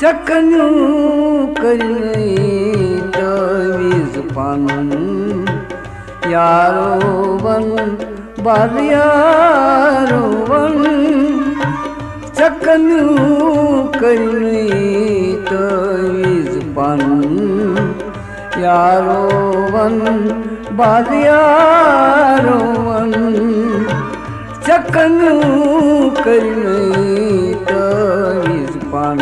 चकन्यू करी तवीज पान यारो वन बाल यारो वन चकन्यू करी तवीज पान यारो वन बाल यारो वन चकन्यू करी तवीज पान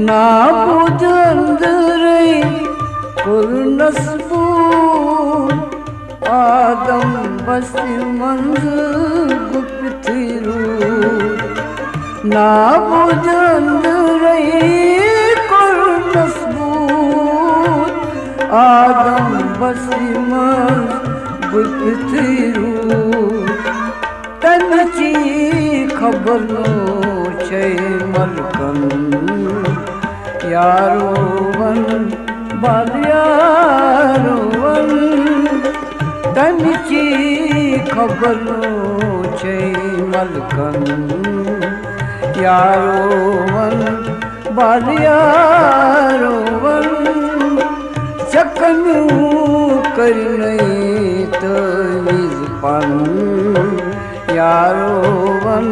ना बुझंदरे कुरनसबू आदम बसी मंज गुप्तिरू ना बुझंदरे कुरनसबू आदम बसी मंज गुप्तिरू तनची खबर नो छे मलकन यारो वन बाल यारो वन तनची खबर छे मलकन यारो वन बाल यारो वन चकन्यू करी तवीज पान यारो वन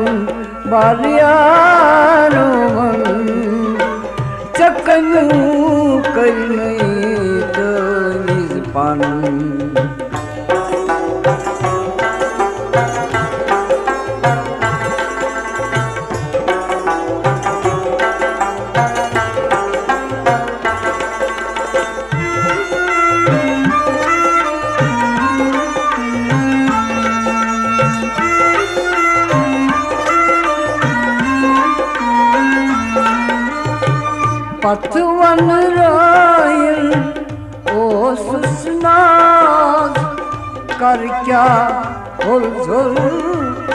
बाल यारो वन चकन्यू करी तवीज पान पतवन रायल ओ सुसनाज कर क्या हुलझुल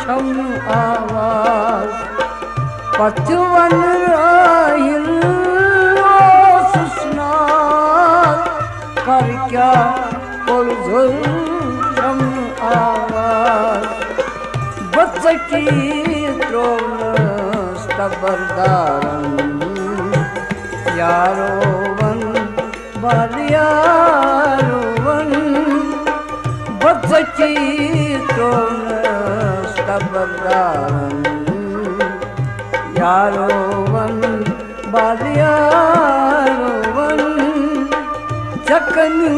छम आवाज पतवन रायल ओ सुसनाज कर क्या हुलझुल छम आवाज बच्ची त्रोल स्तबरदारन यारो वन बाल यारो वन बच्ची त्रोल स्तबरदारन यारो वन बाल यारो वन चकन्यू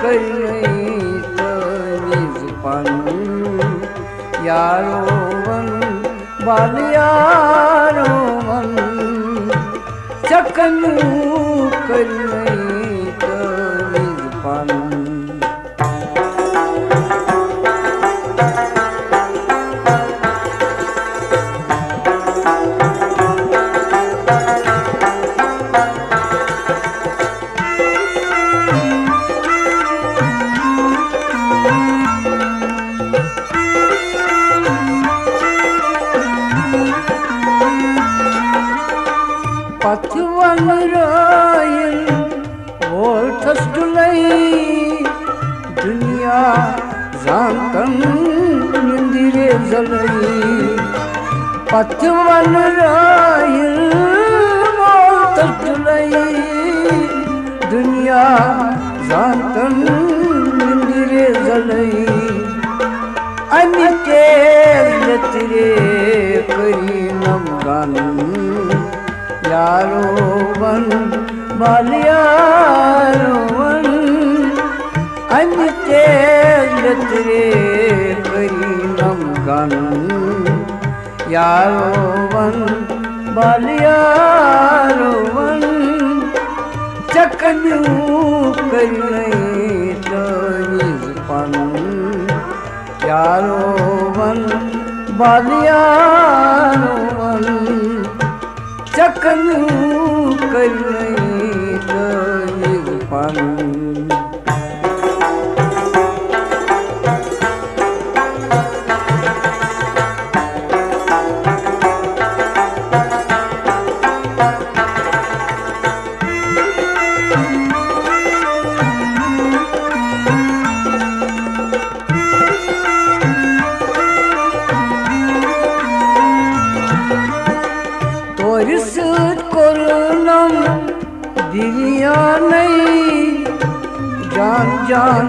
करी तवीज पान यारो वन बाल यारो वन चकन्यू करी तवीज पान पतवन रायल और ठसडुलई दुनिया जानतन निंदिरे जलई पतवन रायल और ठसडुलई दुनिया जानतन निंदिरे जलई अनिके लतरे करी नमगान यारो वन बाल यारो वन अनिते लतरे करी नमगान यारो वन बाल यारो वन चकन्यू करी तवीज पान यारो वन बाल यारो वन चकन्यू करी तवीज पान Toris korunam dilyanay Can can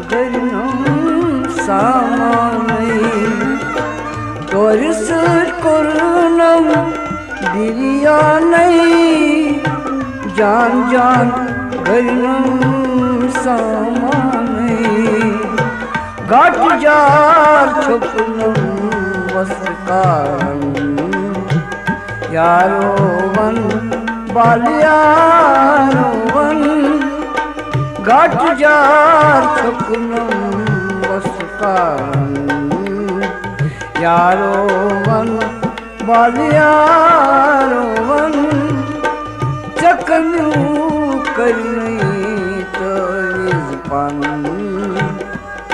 gırnam samanay Toris korunam dilyanay Can can gırnam samanay Gat jar çopnam vaskan Yaro van balyaro van Gat jar çopnam vaskan Yaro van balyaro van Çaknu karnai tizpan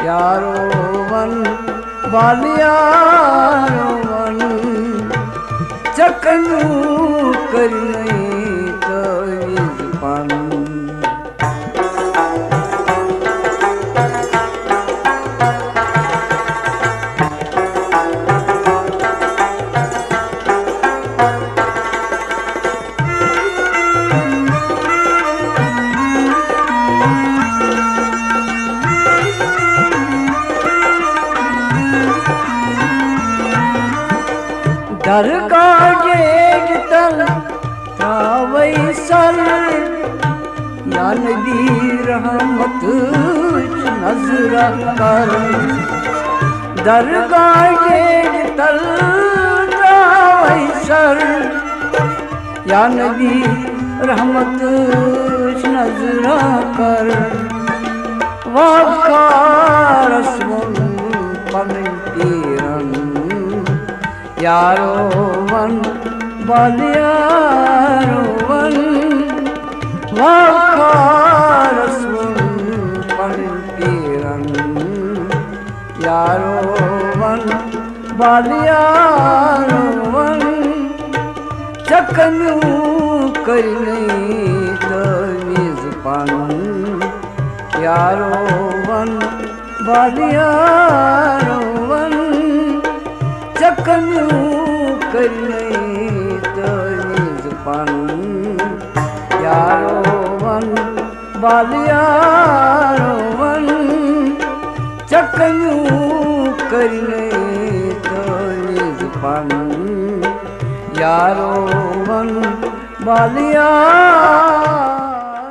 Yaro van balyaro van Çaknu karnai tizpan Dargah tal Tavaysal Ya Nabi rahmat nazra kar Dargah tal Tavaysal Ya Nabi rahmat nazra kar Vakka rasmun pamintiran Yaro van balyaro van Vakka rasmun pamintiran Yaro van balyaro van Çaknu karnai tizpan Yaro van balyaro van Çaknu karnai tizpan Yaro van balyaro van Çaknu karnai tizpan Yaro van balyaro